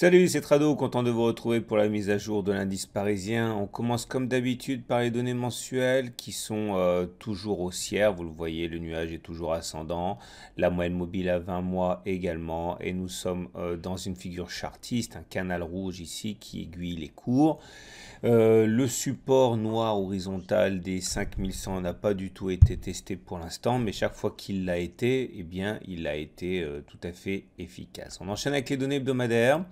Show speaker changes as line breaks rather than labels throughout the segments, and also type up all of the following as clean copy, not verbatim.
Salut, c'est Trado, content de vous retrouver pour la mise à jour de l'indice parisien. On commence comme d'habitude par les données mensuelles qui sont toujours haussières. Vous le voyez, le nuage est toujours ascendant. La moyenne mobile à 20 mois également. Et nous sommes dans une figure chartiste, un canal rouge ici qui aiguille les cours. Le support noir horizontal des 5100 n'a pas du tout été testé pour l'instant, mais chaque fois qu'il l'a été, eh bien, il a été tout à fait efficace. On enchaîne avec les données hebdomadaires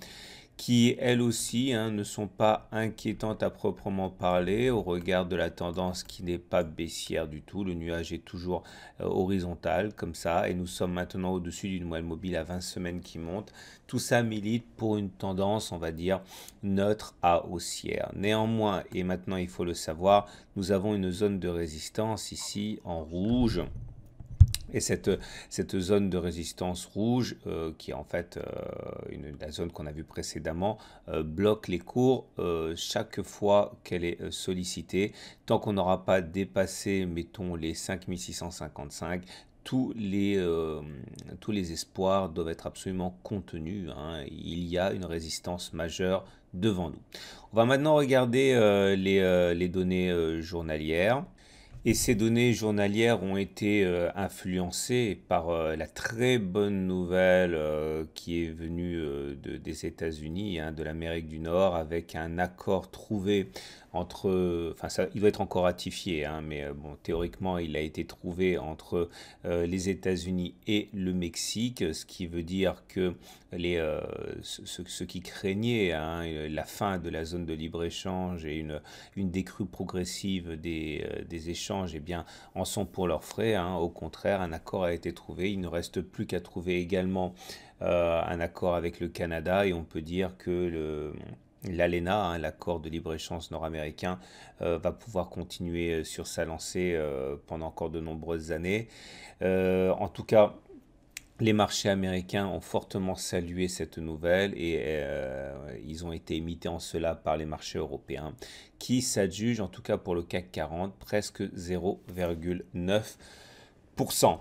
qui elles aussi ne sont pas inquiétantes à proprement parler au regard de la tendance qui n'est pas baissière du tout. Le nuage est toujours horizontal comme ça et nous sommes maintenant au-dessus d'une moyenne mobile à 20 semaines qui monte. Tout ça milite pour une tendance, on va dire, neutre à haussière. Néanmoins, et maintenant il faut le savoir, nous avons une zone de résistance ici en rouge. Et cette zone de résistance rouge, qui est en fait la zone qu'on a vue précédemment, bloque les cours chaque fois qu'elle est sollicitée. Tant qu'on n'aura pas dépassé, mettons, les 5655, tous les espoirs doivent être absolument contenus. Il y a une résistance majeure devant nous. On va maintenant regarder les données journalières. Et ces données journalières ont été influencées par la très bonne nouvelle qui est venue des États-Unis, de l'Amérique du Nord, avec un accord trouvé entre, enfin ça, il doit être encore ratifié, mais bon, théoriquement il a été trouvé entre les États-Unis et le Mexique, ce qui veut dire que ceux qui craignaient la fin de la zone de libre-échange et une décrue progressive des échanges, eh bien, en sont pour leurs frais. Au contraire, un accord a été trouvé. Il ne reste plus qu'à trouver également un accord avec le Canada et on peut dire que l'ALENA, l'accord de libre-échange nord-américain, va pouvoir continuer sur sa lancée pendant encore de nombreuses années. En tout cas, les marchés américains ont fortement salué cette nouvelle et ils ont été imités en cela par les marchés européens qui s'adjugent, en tout cas pour le CAC 40, presque 0,9%.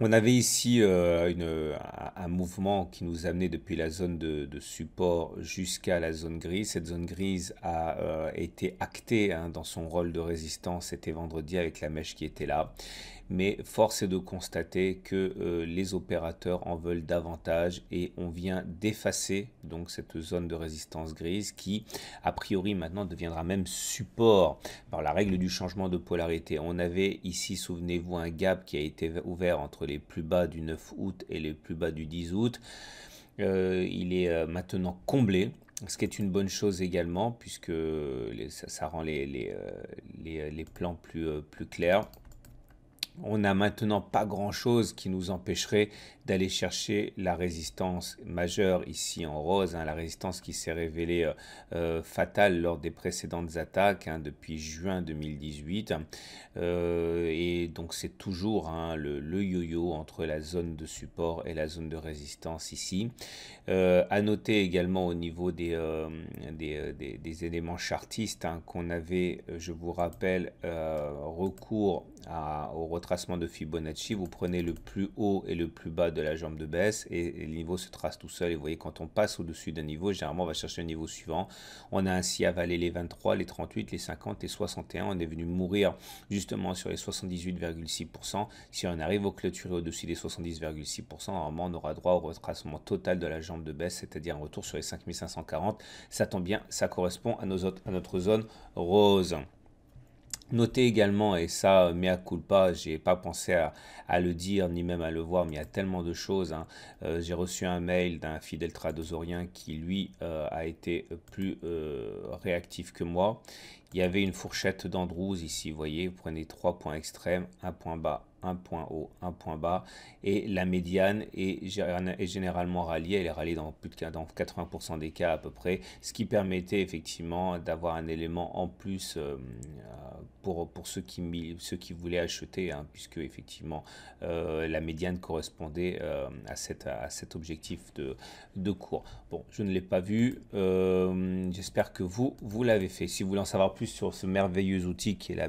On avait ici un mouvement qui nous amenait depuis la zone de support jusqu'à la zone grise. Cette zone grise a été actée dans son rôle de résistance. C'était vendredi avec la mèche qui était là. Mais force est de constater que les opérateurs en veulent davantage et on vient d'effacer donc cette zone de résistance grise qui a priori maintenant deviendra même support par la règle du changement de polarité. On avait ici, souvenez-vous, un gap qui a été ouvert entre les plus bas du 9 août et les plus bas du 10 août. Il est maintenant comblé. Ce qui est une bonne chose également puisque ça rend les plans plus clairs. On n'a maintenant pas grand-chose qui nous empêcherait d'aller chercher la résistance majeure ici en rose, la résistance qui s'est révélée fatale lors des précédentes attaques depuis juin 2018. Et donc c'est toujours le yo-yo entre la zone de support et la zone de résistance ici. À noter également au niveau des éléments chartistes qu'on avait, je vous rappelle, recours au retracement de Fibonacci. Vous prenez le plus haut et le plus bas de la jambe de baisse et le niveau se trace tout seul. Et vous voyez, quand on passe au-dessus d'un niveau, généralement on va chercher le niveau suivant. On a ainsi avalé les 23, les 38, les 50, les 61. On est venu mourir justement sur les 78,6%. Si on arrive au clôturer au-dessus des 70,6%, normalement on aura droit au retracement total de la jambe de baisse, c'est-à-dire un retour sur les 5540. Ça tombe bien, ça correspond à notre zone rose. Notez également, et ça, mea culpa, j'ai pas pensé à le dire ni même à le voir, mais il y a tellement de choses. J'ai reçu un mail d'un fidèle tradosorien qui, lui, a été plus réactif que moi. Il y avait une fourchette d'Andrews ici, vous voyez, vous prenez 3 points extrêmes, un point bas, un point haut, un point bas, et la médiane est généralement ralliée, elle est ralliée dans 80% des cas à peu près, ce qui permettait effectivement d'avoir un élément en plus pour ceux qui voulaient acheter, puisque effectivement la médiane correspondait à cet objectif de cours. Bon, je ne l'ai pas vu, j'espère que vous l'avez fait. Si vous voulez en savoir plus sur ce merveilleux outil qui est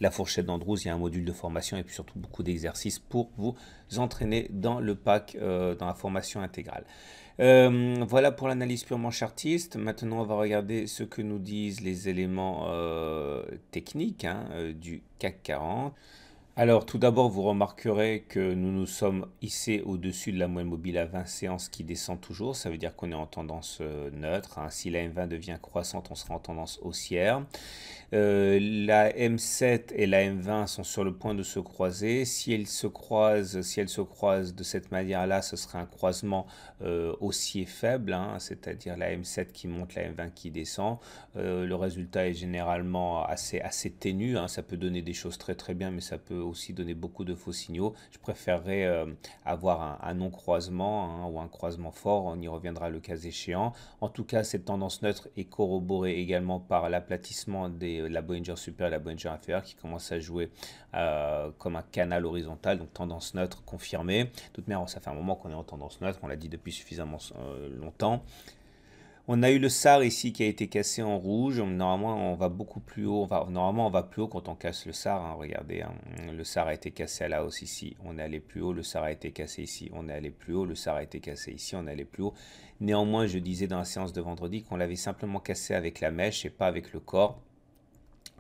la fourchette d'Andrews, il y a un module de formation et puis surtout beaucoup d'exercices pour vous entraîner dans le pack, dans la formation intégrale. Voilà pour l'analyse purement chartiste. Maintenant, on va regarder ce que nous disent les éléments techniques hein, du CAC 40. Alors, tout d'abord, vous remarquerez que nous nous sommes hissés au-dessus de la moyenne mobile à 20 séances qui descend toujours. Ça veut dire qu'on est en tendance neutre, hein. Si la M20 devient croissante, on sera en tendance haussière. La M7 et la M20 sont sur le point de se croiser. Si elles se croisent de cette manière-là, ce sera un croisement haussier faible, hein, c'est-à-dire la M7 qui monte, la M20 qui descend. Le résultat est généralement assez ténu, hein. Ça peut donner des choses très très bien, mais ça peut aussi donner beaucoup de faux signaux. Je préférerais avoir un non-croisement hein, ou un croisement fort. On y reviendra le cas échéant. En tout cas, cette tendance neutre est corroborée également par l'aplatissement de la Bollinger supérieure et la Bollinger inférieure qui commence à jouer comme un canal horizontal, donc tendance neutre confirmée. De toute manière, ça fait un moment qu'on est en tendance neutre, on l'a dit depuis suffisamment longtemps. On a eu le SAR ici qui a été cassé en rouge. Normalement, on va beaucoup plus haut. Normalement, on va plus haut quand on casse le SAR, hein. Regardez, hein. Le SAR a été cassé à la hausse ici. On est allé plus haut. Le SAR a été cassé ici. On est allé plus haut. Le SAR a été cassé ici. On est allé plus haut. Néanmoins, je disais dans la séance de vendredi qu'on l'avait simplement cassé avec la mèche et pas avec le corps.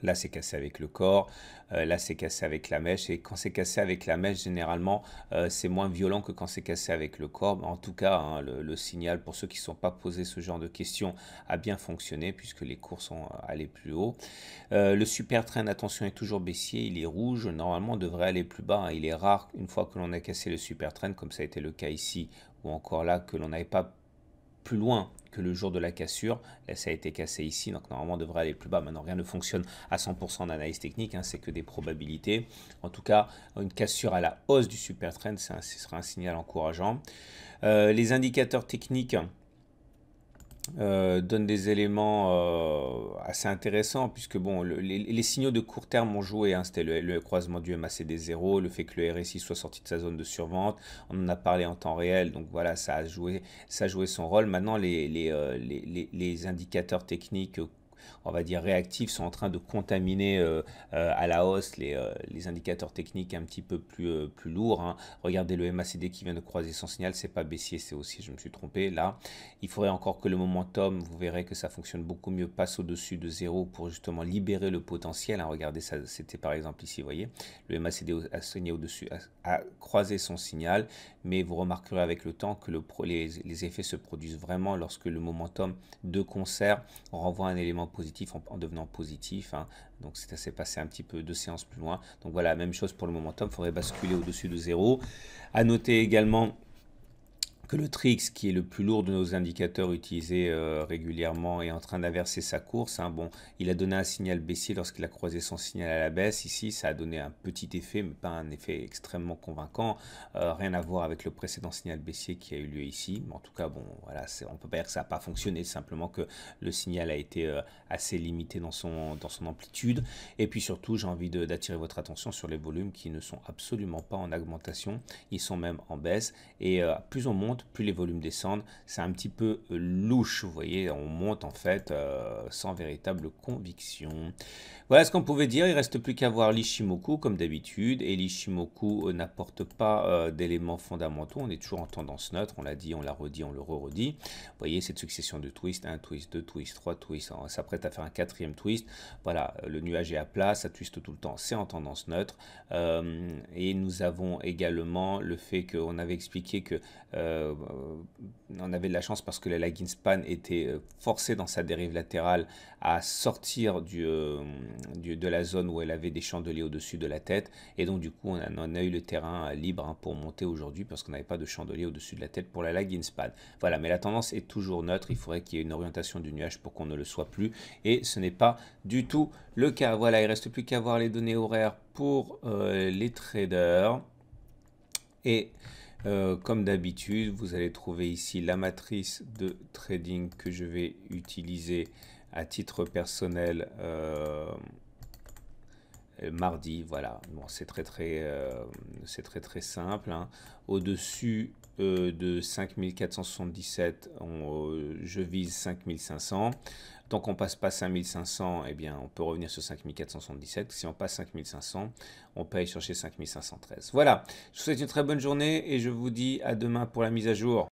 Là, c'est cassé avec le corps. Là, c'est cassé avec la mèche. Et quand c'est cassé avec la mèche, généralement, c'est moins violent que quand c'est cassé avec le corps. Mais en tout cas, hein, le signal, pour ceux qui ne sont pas posés ce genre de questions, a bien fonctionné puisque les cours sont allés plus haut. Le super trend, attention, est toujours baissier. Il est rouge. Normalement, on devrait aller plus bas, hein. Il est rare, une fois que l'on a cassé le super trend, comme ça a été le cas ici, ou encore là, que l'on n'avait pas plus loin que le jour de la cassure. Là, ça a été cassé ici, donc normalement on devrait aller plus bas. Maintenant, rien ne fonctionne à 100% en analyse technique, hein, c'est que des probabilités. En tout cas, une cassure à la hausse du super trend, ce sera un signal encourageant. Les indicateurs techniques donne des éléments assez intéressants puisque bon, les signaux de court terme ont joué, hein, c'était le croisement du MACD 0, le fait que le RSI soit sorti de sa zone de survente, on en a parlé en temps réel, donc voilà, ça a joué son rôle. Maintenant, les indicateurs techniques on va dire réactifs sont en train de contaminer à la hausse les indicateurs techniques un petit peu plus lourds, hein. Regardez le MACD qui vient de croiser son signal, c'est pas baissier, c'est haussier, je me suis trompé là. Il faudrait encore que le momentum, vous verrez que ça fonctionne beaucoup mieux, passe au-dessus de 0 pour justement libérer le potentiel, hein. Regardez, ça, c'était par exemple ici, vous voyez, le MACD a saigné au-dessus, a croisé son signal, mais vous remarquerez avec le temps que les effets se produisent vraiment lorsque le momentum de concert renvoie un élément positif en devenant positif, hein. Donc c'est passé un petit peu 2 séances plus loin. Donc voilà, même chose pour le momentum, il faudrait basculer au-dessus de 0. À noter également que le TRIX, qui est le plus lourd de nos indicateurs utilisés régulièrement, est en train d'inverser sa course, hein. Bon, il a donné un signal baissier lorsqu'il a croisé son signal à la baisse. Ici, ça a donné un petit effet, mais pas un effet extrêmement convaincant. Rien à voir avec le précédent signal baissier qui a eu lieu ici. Mais en tout cas, bon, voilà, on peut pas dire que ça n'a pas fonctionné, simplement que le signal a été assez limité dans son amplitude. Et puis surtout, j'ai envie d'attirer votre attention sur les volumes qui ne sont absolument pas en augmentation. Ils sont même en baisse. Et plus on monte, plus les volumes descendent. C'est un petit peu louche, vous voyez, on monte en fait sans véritable conviction. Voilà ce qu'on pouvait dire, il ne reste plus qu'à voir l'Ishimoku comme d'habitude, et l'Ishimoku n'apporte pas d'éléments fondamentaux, on est toujours en tendance neutre, on l'a dit, on l'a redit, on le re-redit. Vous voyez cette succession de twists, 1 twist, 2 twists, 3 twists, on s'apprête à faire un 4e twist. Voilà, le nuage est à plat, ça twiste tout le temps, c'est en tendance neutre. Et nous avons également le fait qu'on avait expliqué que on avait de la chance parce que la lagging span était forcée dans sa dérive latérale à sortir de la zone où elle avait des chandeliers au-dessus de la tête, et donc du coup on a eu le terrain libre, hein, pour monter aujourd'hui parce qu'on n'avait pas de chandelier au-dessus de la tête pour la lagging span. Voilà, mais la tendance est toujours neutre, il faudrait qu'il y ait une orientation du nuage pour qu'on ne le soit plus, et ce n'est pas du tout le cas. Voilà, il ne reste plus qu'à voir les données horaires pour les traders, et comme d'habitude, vous allez trouver ici la matrice de trading que je vais utiliser à titre personnel mardi. Voilà, bon, c'est très simple, hein. Au-dessus de 5477, je vise 5500. Tant qu'on passe pas 5500, eh bien, on peut revenir sur 5477. Si on passe 5500, on peut aller chercher 5513. Voilà, je vous souhaite une très bonne journée et je vous dis à demain pour la mise à jour.